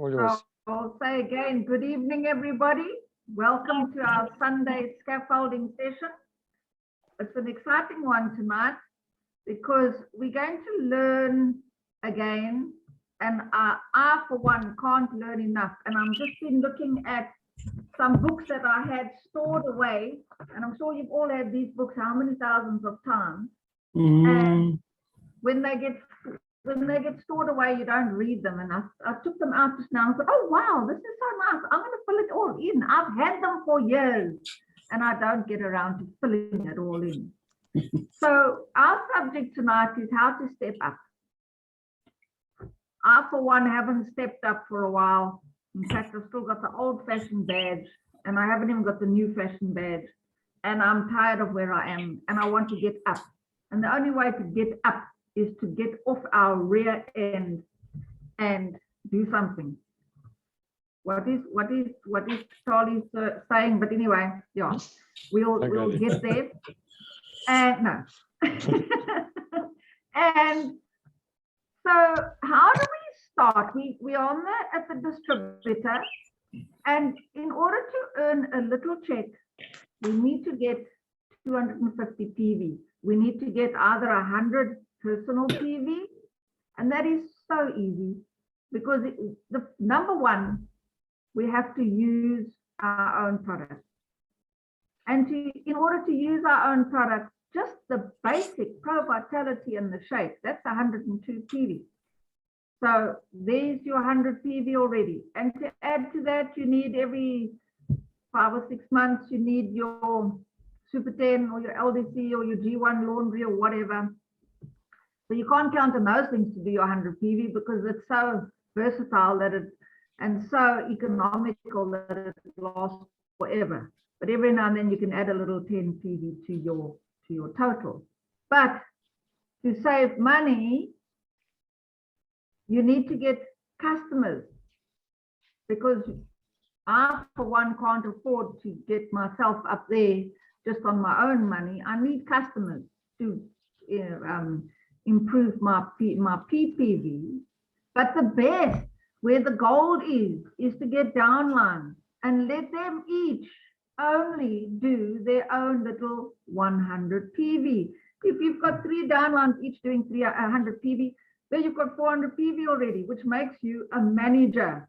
All yours. I'll say again, good evening, everybody. Welcome to our Sunday scaffolding session. It's an exciting one tonight because we're going to learn again, and I, for one, can't learn enough. And I'm just been looking at some books that I had stored away, and I'm sure you've all had these books how many thousands of times. And when they get stored away, you don't read them. And I took them out just now and thought, oh wow, this is so nice. I'm going to fill it all in. I've had them for years and I don't get around to filling it all in. So our subject tonight is how to step up. I, for one, haven't stepped up for a while. In fact, I've still got the old-fashioned badge and I haven't even got the new-fashioned badge. And I'm tired of where I am and I want to get up. And the only way to get up is to get off our rear end and do something. What is Charlie saying? But anyway, yeah, we'll get there. And no. And so how do we start? We're on at the distributor, and in order to earn a little check, we need to get 250 PV. We need to get either 100 personal PV, and that is so easy because the number one, we have to use our own product. And in order to use our own product, just the basic Pro Vitality and the shake, that's 102 PV. So there's your 100 PV already. And to add to that, you need every 5 or 6 months, you need your Super 10 or your LDC or your G1 laundry or whatever. So you can't count on those things to do your 100 PV because it's so versatile that and so economical that it lasts forever. But every now and then you can add a little 10 PV to your total. But to save money, you need to get customers because I, for one, can't afford to get myself up there just on my own money. I need customers to improve my PPV. But the best, where the gold is to get downlines and let them each only do their own little 100 PV. If you've got 3 downlines, each doing 100 PV, then you've got 400 PV already, which makes you a manager.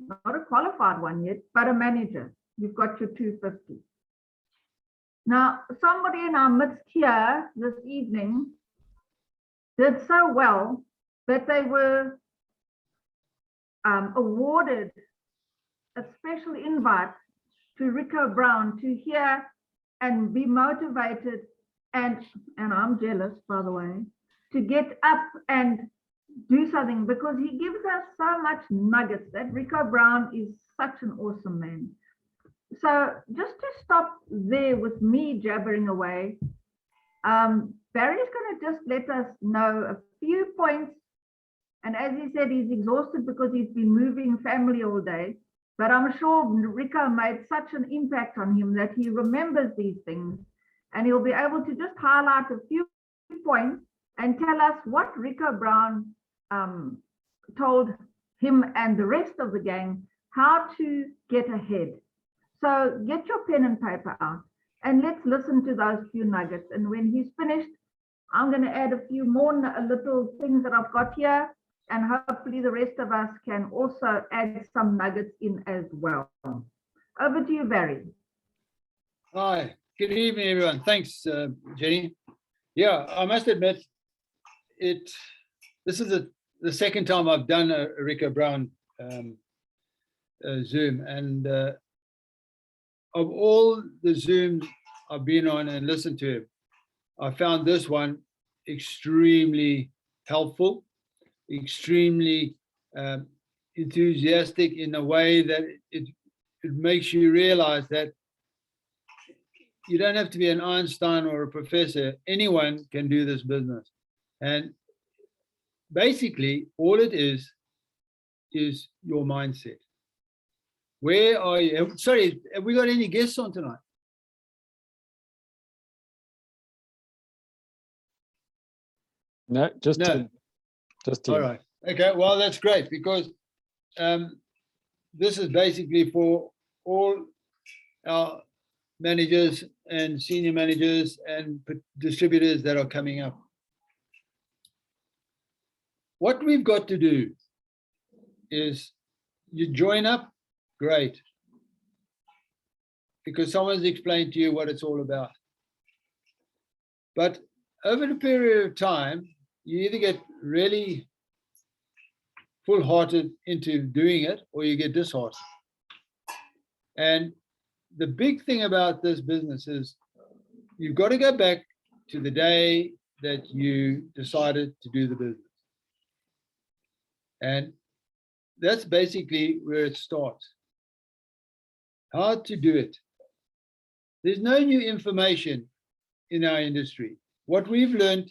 Not a qualified one yet, but a manager. You've got your 250. Now, somebody in our midst here this evening did so well that they were awarded a special invite to Rico Brown to hear and be motivated, and I'm jealous, by the way, to get up and do something because he gives us so much nuggets. That Rico Brown is such an awesome man. So just to stop there with me jabbering away, Barry's going to just let us know a few points. And as he said, he's exhausted because he's been moving family all day. But I'm sure Rico made such an impact on him that he remembers these things. And he'll be able to just highlight a few points and tell us what Rico Brown told him and the rest of the gang how to get ahead. So get your pen and paper out and let's listen to those few nuggets. And when he's finished, I'm going to add a few more little things that I've got here. And hopefully the rest of us can also add some nuggets in as well. Over to you, Barry. Hi, good evening, everyone. Thanks, Jenny. Yeah, I must admit, this is the second time I've done a Rico Brown Zoom, and of all the Zooms I've been on and listened to him, I found this one extremely helpful, extremely enthusiastic in a way that it makes you realize that you don't have to be an Einstein or a professor. Anyone can do this business. And basically, all it is your mindset. Where are you? Sorry, have we got any guests on tonight? No, just No. two. Just two. All right. Okay, well, that's great because this is basically for all our managers and senior managers and distributors that are coming up. What we've got to do is you join up, great, because someone's explained to you what it's all about. But over the period of time, you either get really full-hearted into doing it or you get disheartened. And the big thing about this business is you've got to go back to the day that you decided to do the business. And that's basically where it starts. How to do it. There's no new information in our industry. What we've learned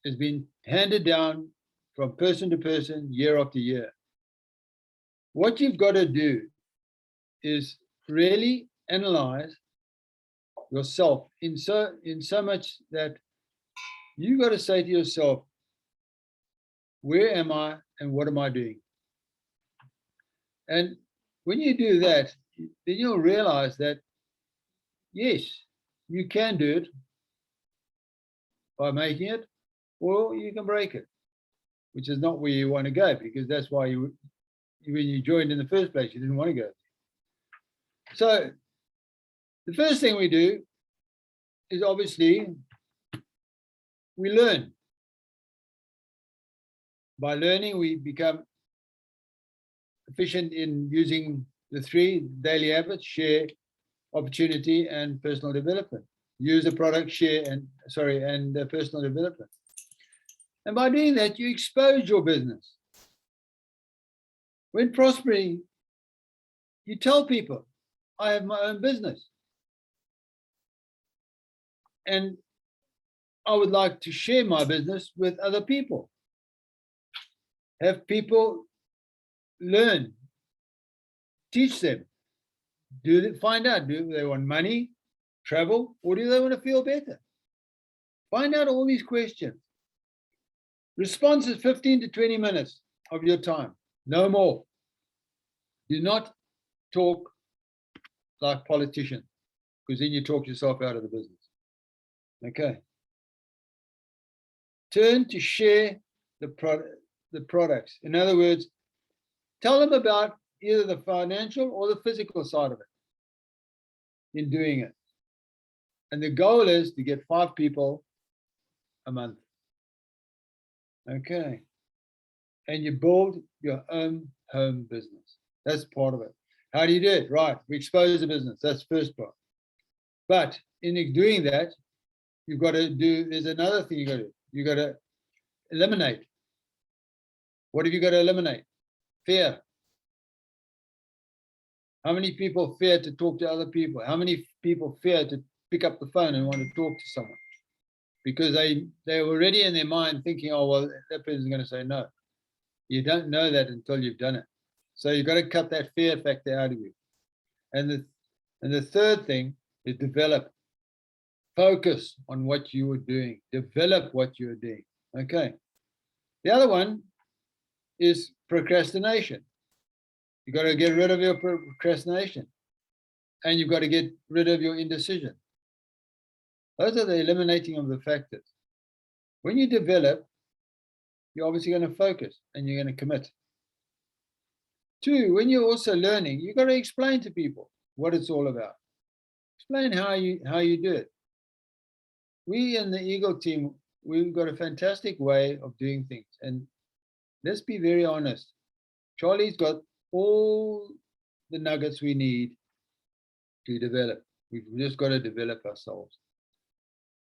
has been handed down from person to person, year after year. What you've got to do is really analyze yourself in so much that you got to say to yourself, where am I and what am I doing? And when you do that, then you'll realize that, yes, you can do it by making it, or you can break it, which is not where you want to go, because that's why when you joined in the first place, you didn't want to go. So the first thing we do is obviously we learn. By learning, we become efficient in using the 3 daily habits: share, opportunity, and personal development. Use a product, share, and personal development. And by doing that, you expose your business. When prospering, you tell people, I have my own business. And I would like to share my business with other people. Have people learn, teach them. Find out, do they want money, travel, or do they want to feel better? Find out all these questions. Response is 15 to 20 minutes of your time, no more. Do not talk like politicians, because then you talk yourself out of the business. Okay. Turn to share the products. In other words, tell them about either the financial or the physical side of it in doing it. And the goal is to get 5 people a month. Okay. And you build your own home business. That's part of it. How do you do it? Right. We expose the business. That's the first part. But in doing that, you've got to do, there's another thing you got to do. You got to eliminate. What have you got to eliminate? Fear. How many people fear to talk to other people? How many people fear to pick up the phone and want to talk to someone? Because they're already in their mind thinking, oh, well, that person's going to say no. You don't know that until you've done it. So you've got to cut that fear factor out of you. And the third thing is develop. Focus on what you are doing. Develop what you're doing. Okay. The other one is procrastination. You've got to get rid of your procrastination. And you've got to get rid of your indecision. Those are the eliminating of the factors. When you develop, you're obviously going to focus and you're going to commit. 2, when you're also learning, you've got to explain to people what it's all about. Explain how you do it. We in the Eagle team, we've got a fantastic way of doing things. And let's be very honest. Charlie's got all the nuggets we need to develop. We've just got to develop ourselves.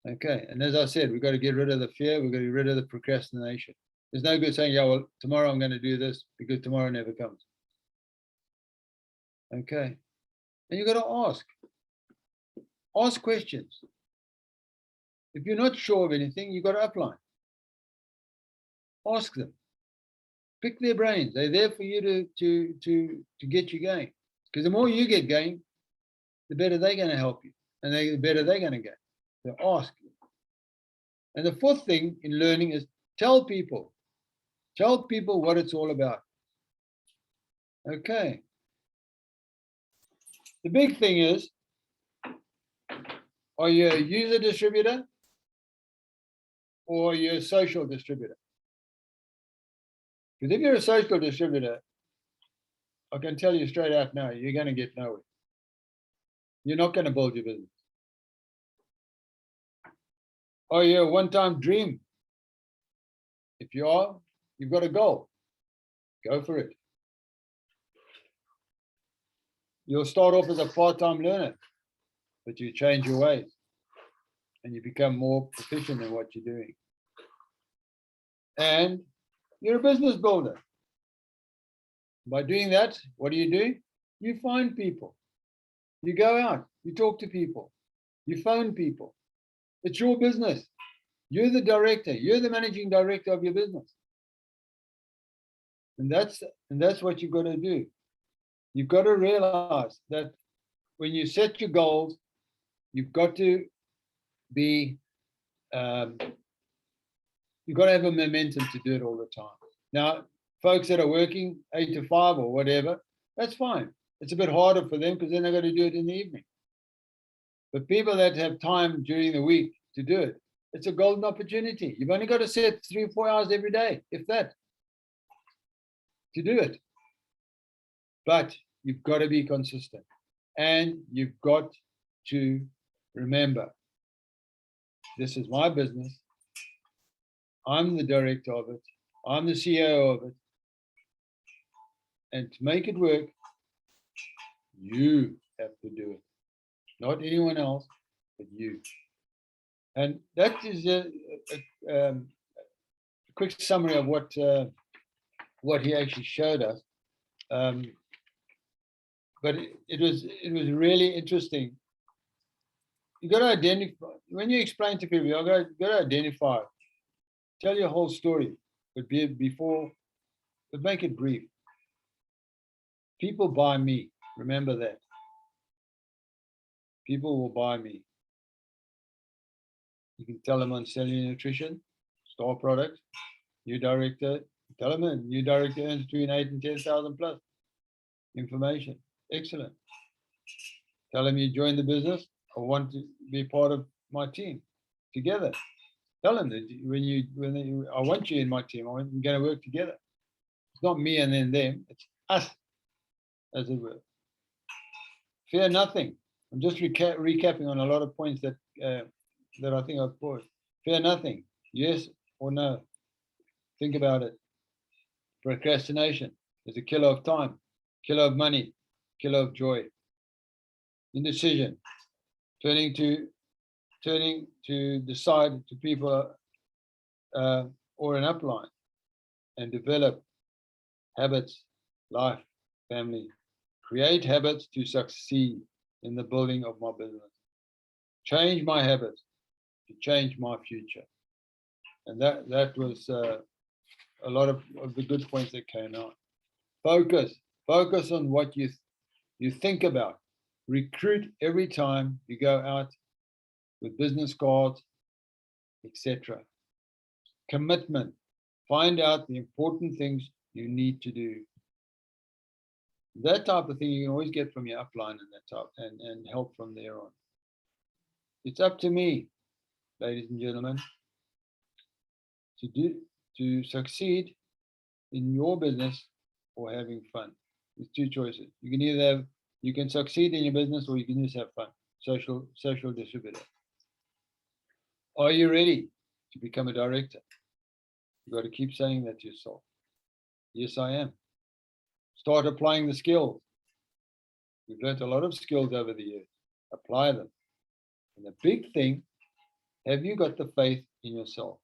Okay. And as I said, we've got to get rid of the fear. We've got to get rid of the procrastination. There's no good saying, yeah, well, tomorrow I'm going to do this, because tomorrow never comes. Okay. And you've got to ask. Ask questions. If you're not sure of anything, you've got to upline. Ask them. Pick their brains. They're there for you to get you going. Because the more you get going, the better they're going to help you. And the better they're going to get. So ask. And the 4th thing in learning is tell people. Tell people what it's all about. Okay. The big thing is, are you a user distributor or are you a social distributor? Because if you're a social distributor, I can tell you straight out now, you're going to get nowhere. You're not going to build your business. Are you a one-time dream? If you are, you've got a goal. Go for it. You'll start off as a part-time learner, but you change your ways and you become more proficient in what you're doing. And you're a business builder. By doing that, what do? You find people. You go out, you talk to people, you phone people. It's your business. You're the director, you're the managing director of your business. And that's what you've got to do. You've got to realize that when you set your goals, you've got to be you've got to have a momentum to do it all the time. Now, folks that are working 8 to 5 or whatever, that's fine. It's a bit harder for them because then they've got to do it in the evening. But people that have time during the week to do it, it's a golden opportunity. You've only got to set 3 or 4 hours every day, if that, to do it. But you've got to be consistent. And you've got to remember, this is my business. I'm the director of it. I'm the CEO of it. And to make it work, you have to do it. Not anyone else, but you. And that is a quick summary of what he actually showed us. But it was really interesting. You got to identify, when you explain to people, you got to identify, tell your whole story, but but make it brief. People buy me. Remember that. People will buy me. You can tell them on cellular nutrition, store product, new director, tell them a new director earns between 8 and 10,000 plus. Information. Excellent. Tell them you join the business. I want to be part of my team together. Tell them that I want you in my team. We're going to work together. It's not me and then them. It's us, as it were. Fear nothing. I'm just recapping on a lot of points that I think I've brought. Fear nothing. Yes or no. Think about it. Procrastination is a killer of time, killer of money, killer of joy. Indecision. Turning to the side to people or an upline and develop habits, life, family. Create habits to succeed in the building of my business. Change my habits to change my future. And that was a lot of the good points that came out. Focus on what you think about. Recruit every time you go out with business cards, etc. Commitment. Find out the important things you need to do. That type of thing you can always get from your upline and that type and help from there on. It's up to me, ladies and gentlemen, to succeed in your business or having fun. There's 2 choices. You can succeed in your business or you can just have fun. Social distributor. Are you ready to become a director? You've got to keep saying that to yourself. Yes, I am. Start applying the skills. We've learned a lot of skills over the years. Apply them. And the big thing, have you got the faith in yourself?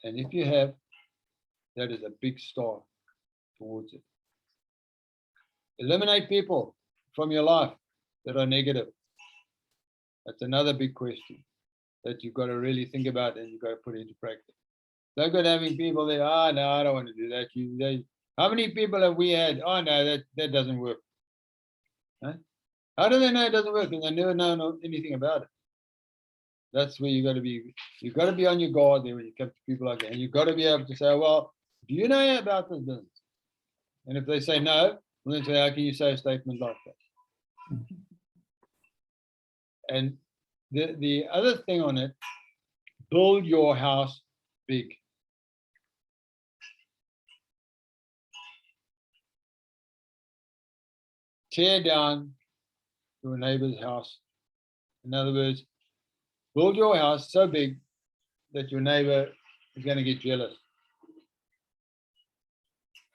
And if you have, that is a big start towards it. Eliminate people from your life that are negative. That's another big question that you've got to really think about and you've got to put into practice. Don't go having people there, no, I don't want to do that. How many people have we had? Oh, no, that doesn't work. Huh? How do they know it doesn't work? And they never know anything about it. That's where you got to be. You've got to be on your guard there when you come to people like that. And you've got to be able to say, well, do you know about this business? And if they say no, we'll then say, how can you say a statement like that? And the other thing on it, build your house big. Tear down your neighbor's house. In other words, build your house so big that your neighbor is going to get jealous.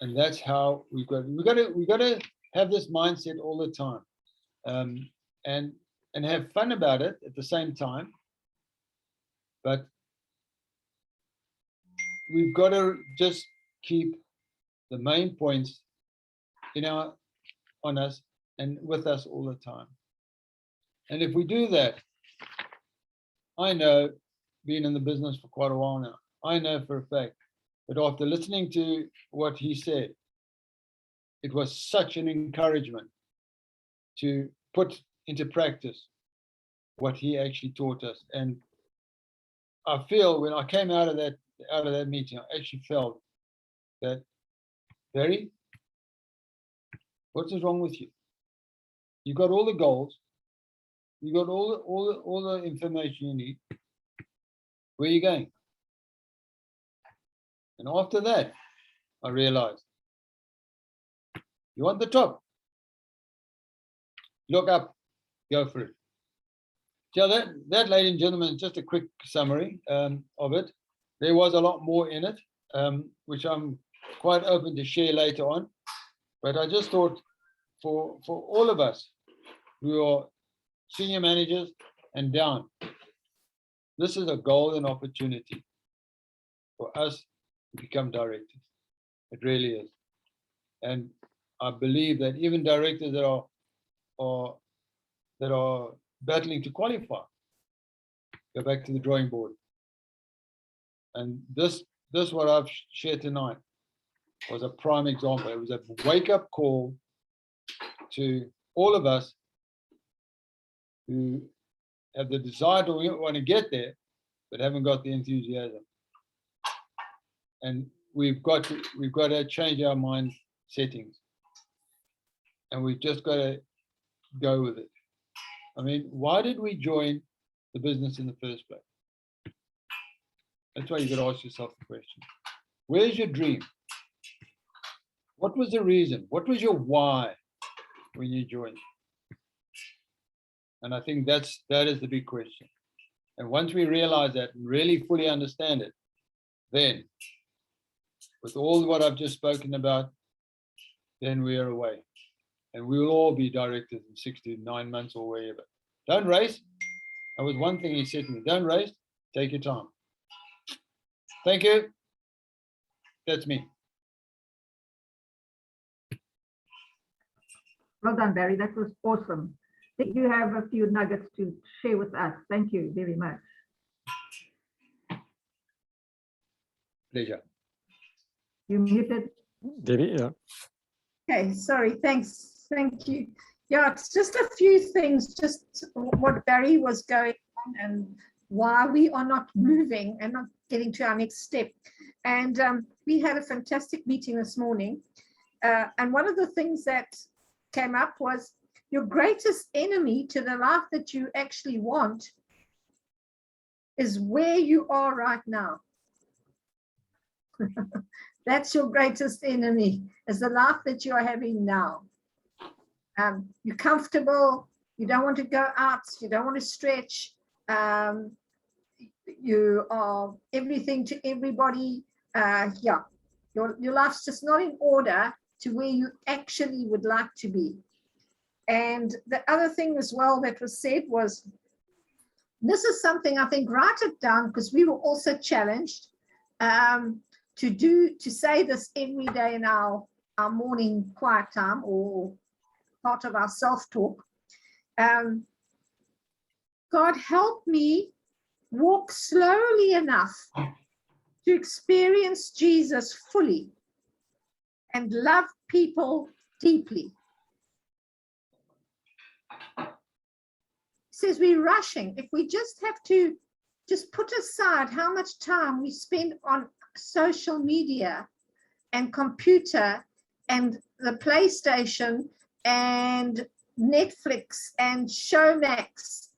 And that's how we got to have this mindset all the time, and have fun about it at the same time. But we've got to just keep the main points on us and with us all the time. And if we do that, I know, being in the business for quite a while now, I know for a fact that after listening to what he said, it was such an encouragement to put into practice what he actually taught us. And I feel when I came out of that meeting, I actually felt that, Barry, what is wrong with you? You got all the goals, you got all the information you need. Where are you going? And after that, I realized, you want the top? Look up, go for it. So that, ladies and gentlemen, just a quick summary of it. There was a lot more in it, which I'm quite open to share later on. But I just thought for all of us who are senior managers and down, this is a golden opportunity for us to become directors. It really is. And I believe that even directors that are battling to qualify, go back to the drawing board. And this what I've shared tonight was a prime example. It was a wake-up call to all of us who have the desire to want to get there, but haven't got the enthusiasm. And we've got to change our mind settings, and we've just got to go with it. I mean, why did we join the business in the first place? That's why you got to ask yourself the question. Where's your dream? What was the reason? What was your why when you joined? And I think that is the big question. And once we realize that and really fully understand it, then with all what I've just spoken about, then we are away. And we will all be directors in 6 to 9 months or wherever. Don't race. That was one thing he said to me. Don't race. Take your time. Thank you. That's me. Well done, Barry. That was awesome. I think you have a few nuggets to share with us. Thank you very much. Pleasure. You muted. Debbie, yeah. Okay, sorry, thanks. Thank you. Yeah, it's just a few things, just what Barry was going on and why we are not moving and not getting to our next step. And we had a fantastic meeting this morning. And one of the things that came up was your greatest enemy to the life that you actually want is where you are right now. That's your greatest enemy, is the life that you are having now. You're comfortable, you don't want to go out, you don't want to stretch, you are everything to everybody. Yeah, your life's just not in order to where you actually would like to be. And the other thing as well that was said was, this is something I think, write it down, because we were also challenged to say this every day in our morning quiet time or part of our self-talk. God, help me walk slowly enough to experience Jesus fully and love people deeply. Says we're rushing. If we just have to just put aside how much time we spend on social media and computer and the PlayStation and Netflix and Showmax.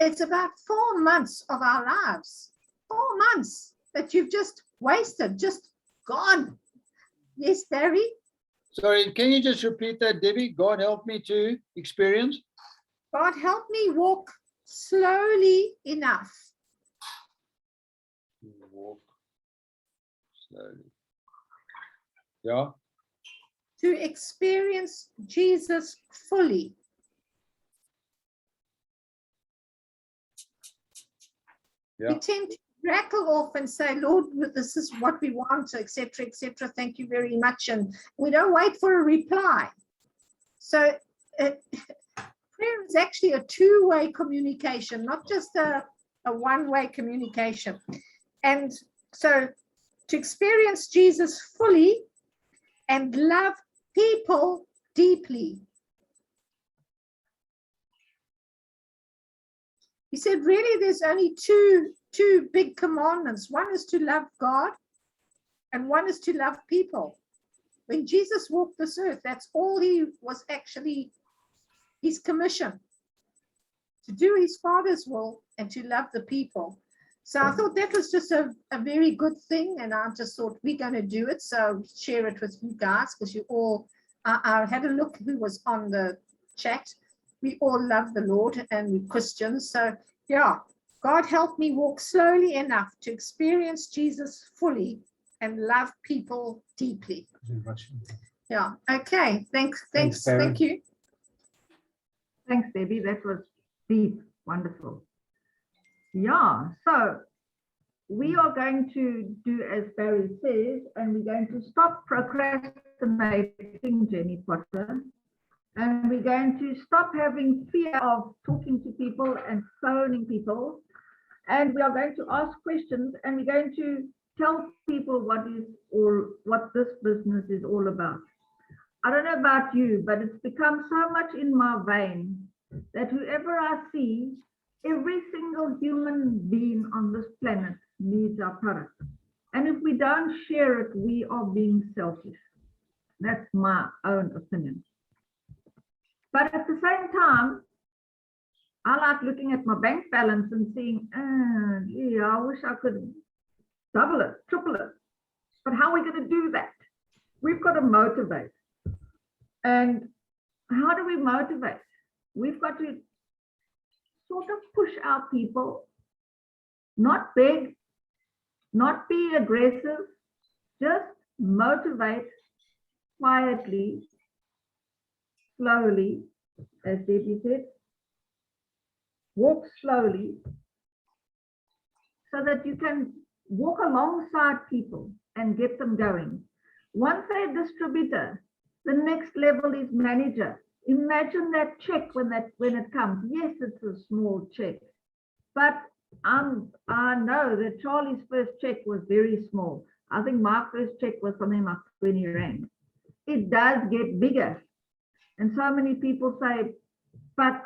It's about 4 months of our lives. 4 months that you've just wasted, just gone. Yes, Barry? Sorry, can you just repeat that, Debbie? God help me to experience. God help me walk slowly enough. Walk slowly. Yeah. To experience Jesus fully. Yeah. We tend to rattle off and say, Lord, this is what we want, etc., etc. Thank you very much. And we don't wait for a reply. So prayer is actually a two-way communication, not just a one-way communication. And so to experience Jesus fully and love people deeply. He said, really, there's only two big commandments. One is to love God, and one is to love people. When Jesus walked this earth, that's all he was actually, his commission, to do his Father's will and to love the people. So I thought that was just a very good thing, and I just thought we're going to do it. So share it with you guys, because you all, I had a look who was on the chat. We all love the Lord and we're Christians. So yeah, God help me walk slowly enough to experience Jesus fully and love people deeply. Yeah, okay, thanks, thank you. Thanks, Debbie. That was deep, wonderful. Yeah, so we are going to do as Barry says, and we're going to stop procrastinating, Jenny Potter, and we're going to stop having fear of talking to people and phoning people, and we are going to ask questions, and we're going to tell people what this business is all about. I don't know about you, but it's become so much in my vein that whoever I see, every single human being on this planet needs our product. And if we don't share it, we are being selfish. That's my own opinion. But at the same time, I like looking at my bank balance and seeing, yeah, I wish I could double it, triple it. But how are we going to do that? We've got to motivate. And how do we motivate? We've got to sort of push our people, not beg, not be aggressive, just motivate quietly, slowly, as Debbie said, walk slowly so that you can walk alongside people and get them going. Once they're a distributor, the next level is manager. Imagine that check when it comes. Yes, it's a small check, but I know that Charlie's first check was very small. I think my first check was something like 20 rand. It does get bigger. And so many people say, but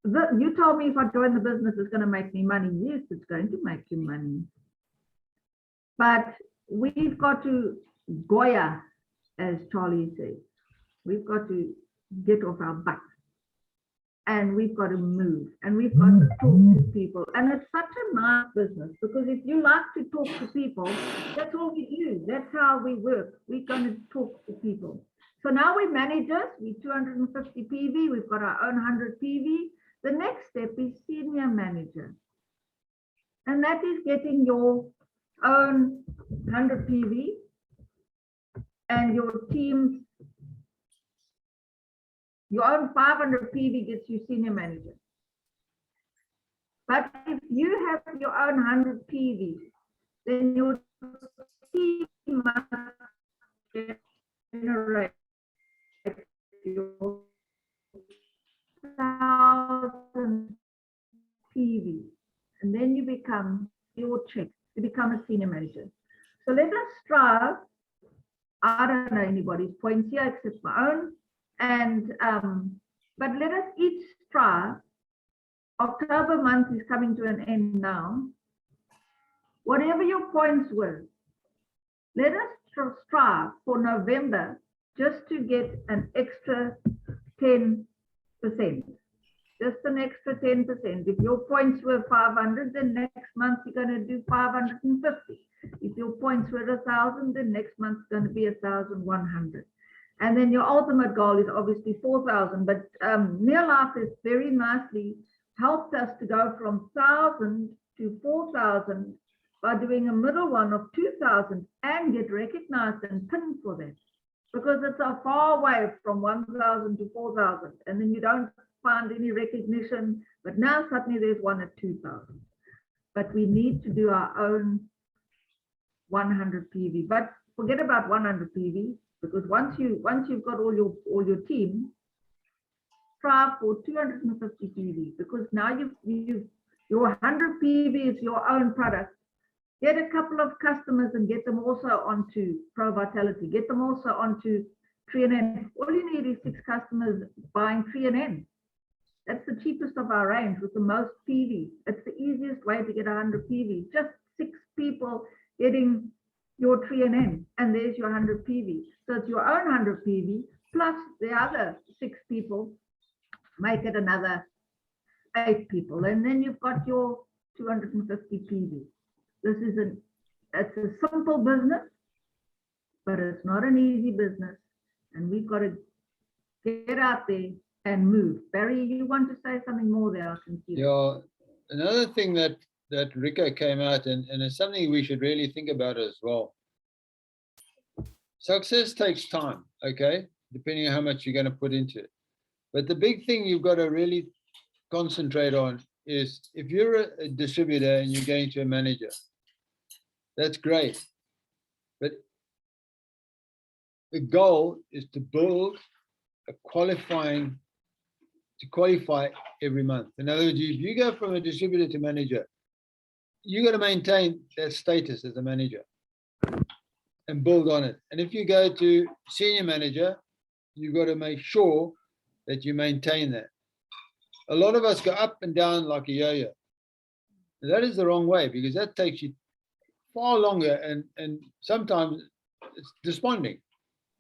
you told me if I join the business, it's going to make me money. Yes, it's going to make you money. But we've got to Goya, as Charlie says. We've got to get off our butt. And we've got to move. And we've got to talk to people. And it's such a nice business, because if you like to talk to people, that's all we do. That's how we work. We're going to talk to people. So now we're managers. We're 250 PV. We've got our own 100 PV. The next step is senior manager. And that is getting your own 100 PV and your team's, your own 500 PV gets you senior manager. But if you have your own 100 PV, then your team must generate your 1,000 PV, and then you become your check. You become a senior manager. So let us strive. I don't know anybody's points here except my own. And but let us each strive. October month is coming to an end now. Whatever your points were, let us strive for November just to get an extra 10%. Just an extra 10%. If your points were 500, then next month you're going to do 550. If your points were 1,000, then next month's going to be 1,100. And then your ultimate goal is obviously 4,000. But Near Life has very nicely helped us to go from 1,000 to 4,000 by doing a middle one of 2,000 and get recognized and pinned for that. Because it's a far way from 1,000 to 4,000. And then you don't find any recognition. But now suddenly there's one at 2,000. But we need to do our own 100 PV. But forget about 100 PV, because once you've got all your team, try for 250 PV, because now your 100 PV is your own product. Get a couple of customers and get them also onto Pro Vitality. Get them also onto 3NN. All you need is 6 customers buying 3NN. That's the cheapest of our range with the most PV. It's the easiest way to get 100 PV. Just 6 people getting your 3NN, and there's your 100 PV. So it's your own 100 PV plus the other 6 people, make it another 8 people, and then you've got your 250 PV. It's a simple business, but it's not an easy business, and we've got to get out there and move. Barry, you want to say something more there? I can see. Yeah, another thing that Rico came out, and it's something we should really think about as well. Success takes time, okay, depending on how much you're going to put into it. But the big thing you've got to really concentrate on is, if you're a distributor and you're going to a manager, that's great. But the goal is to build a qualify every month. In other words, if you go from a distributor to manager, you got to maintain that status as a manager and build on it. And if you go to senior manager, you've got to make sure that you maintain that. A lot of us go up and down like a yo-yo. That is the wrong way, because that takes you far longer, and sometimes it's desponding.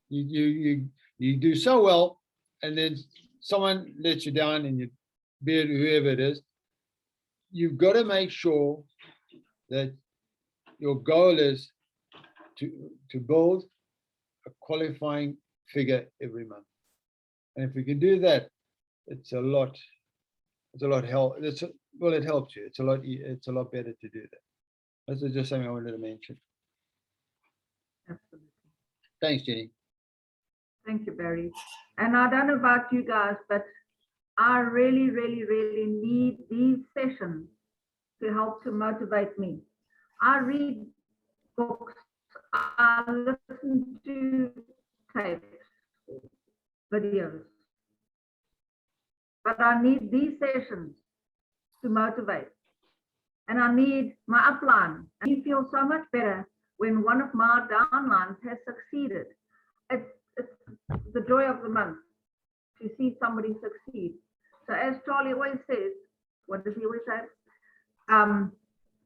You do so well, and then someone lets you down, and you, be it whoever it is, you've got to make sure that your goal is to build a qualifying figure every month. And if we can do that, it helps you. It's a lot better to do that. That's just something I wanted to mention. Absolutely. Thanks, Jenny. Thank you, Barry. And I don't know about you guys, but I really, really, really need these sessions to help to motivate me. I read books, I listen to tapes, videos, but I need these sessions to motivate. And I need my upline. And you feel so much better when one of my downlines has succeeded. It's the joy of the month to see somebody succeed. So as Charlie always says, what does he always say?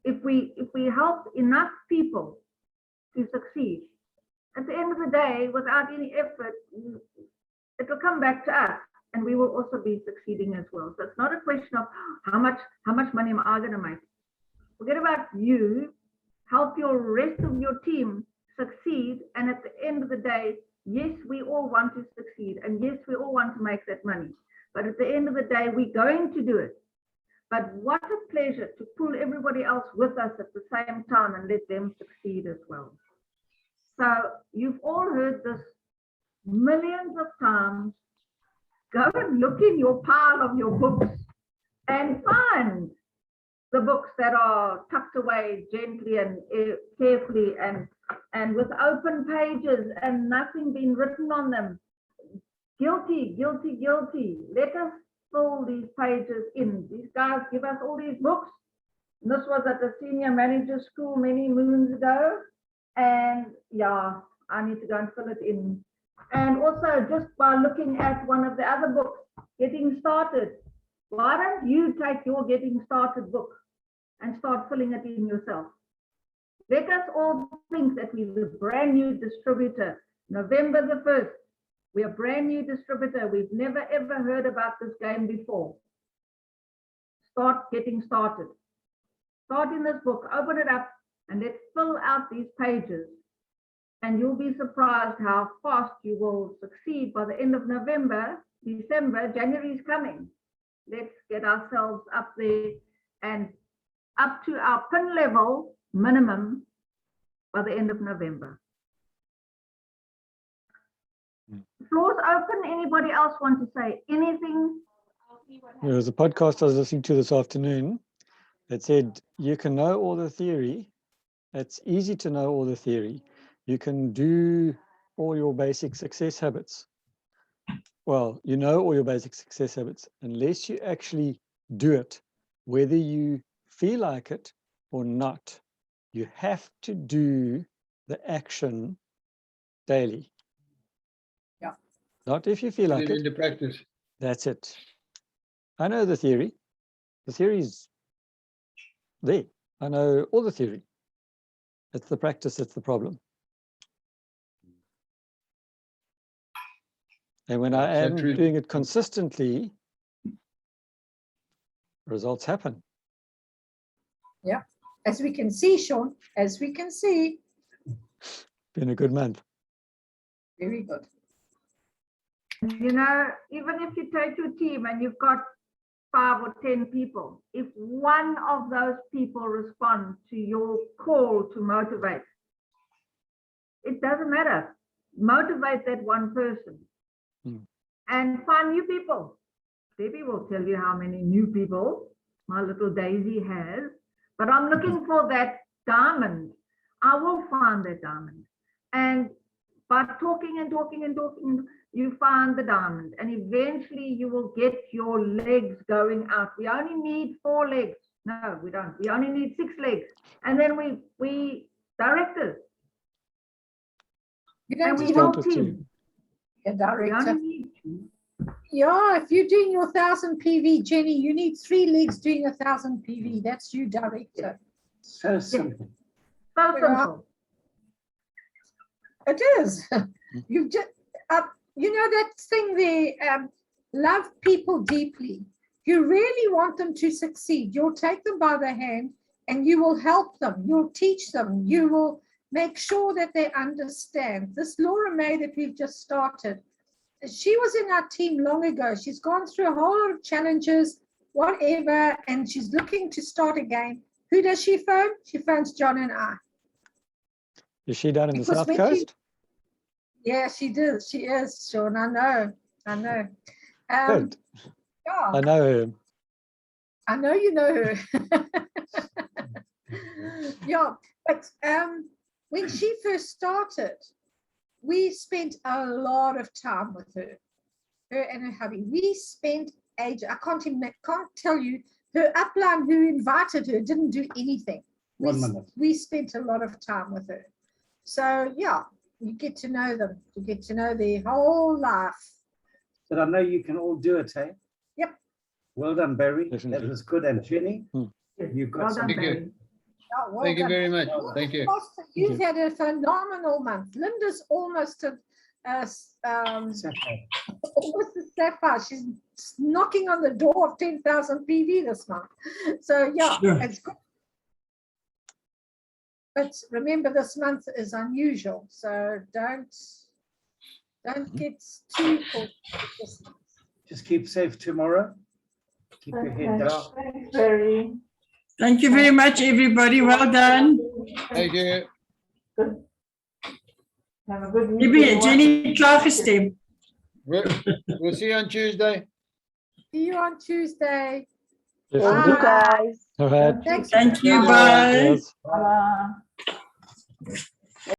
If we help enough people to succeed, at the end of the day, without any effort, it will come back to us, and we will also be succeeding as well. So it's not a question of how much money am I going to make. Forget about you. Help your rest of your team succeed, and at the end of the day, yes, we all want to succeed, and yes, we all want to make that money. But at the end of the day, we're going to do it. But what a pleasure to pull everybody else with us at the same time and let them succeed as well. So you've all heard this millions of times. Go and look in your pile of your books and find the books that are tucked away gently and carefully and with open pages and nothing being written on them. Guilty, guilty, guilty. Let us fill these pages in. These guys give us all these books. And this was at the senior manager school many moons ago. And yeah, I need to go and fill it in. And also just by looking at one of the other books, Getting Started. Why don't you take your Getting Started book and start filling it in yourself? Let us all think that we're a brand new distributor, November the 1st. We're a brand new distributor. We've never ever heard about this game before. Start getting started. Start in this book, open it up, and let's fill out these pages. And you'll be surprised how fast you will succeed by the end of November, December. January is coming. Let's get ourselves up there and up to our PIN level minimum by the end of November. The floor's open. Anybody else want to say anything? There was a podcast I was listening to this afternoon that said you can know all the theory. It's easy to know all the theory. You can do all your basic success habits. Well, you know all your basic success habits unless you actually do it, whether you feel like it or not. You have to do the action daily. Yeah. Not if you feel Put like it it. into practice. That's it. I know the theory. The theory's there. I know all the theory. It's the practice that's the problem. And when I So am true. doing it consistently, results happen. As we can see, Sean, as we can see, Been a good month. very good. You know, even if you take your team and you've got 5 or 10 people, if one of those people respond to your call to motivate, it doesn't matter. Motivate that one person and find new people. Debbie will tell you how many new people my little Daisy has, but I'm looking for that diamond. I will find that diamond. And by talking and talking and talking, you find the diamond, and eventually you will get your legs going out. We only need 4 legs. No, we don't. We only need 6 legs. And then we directors. You And don't we need Start help with team. two. a We director. only need 2. Yeah, if you're doing your 1000 PV, Jenny, you need 3 legs doing 1000 PV. That's you, director. So simple. So Yeah. simple. It is. You just, you know that thing there, love people deeply. You really want them to succeed. You'll take them by the hand and you will help them. You'll teach them. You will make sure that they understand. This Laura May that we've just started, she was in our team long ago. She's gone through a whole lot of challenges, whatever, and she's looking to start again. Who does she phone? She phones John and I. Is she down in the Because South when Coast? Yeah, she does. She is, Sean. I know. I know. Good. Yeah, I know her. I know you know her. Yeah, but when she first started, we spent a lot of time with her and her hubby. We spent ages. I can't tell you. Her upline who invited her didn't do anything. 1 minute. We spent a lot of time with her. So yeah, you get to know them. You get to know their whole life. But I know you can all do it, eh? Yep. Well done, Barry. Definitely. That was good. And Jenny, you've got Well some. done, Thank you. Barry. Yeah, well Thank you done. very much. Thank you. Foster, you've had a phenomenal month. Linda's almost a Sapphire. almost a sapphire. She's knocking on the door of 10,000 PV this month. So yeah, Sure. it's good. But remember, this month is unusual, so don't get too caught with this month. Just keep safe tomorrow. Keep your head down. Thanks, Barry. Thank you very much, everybody. Well done. Thank you. Have a good Maybe weekend. Jenny klaargestemd. We'll see you on Tuesday. See you on Tuesday. Definitely. Bye. All right. Thanks. Thank you. Bye. Bye. Yes. Bye.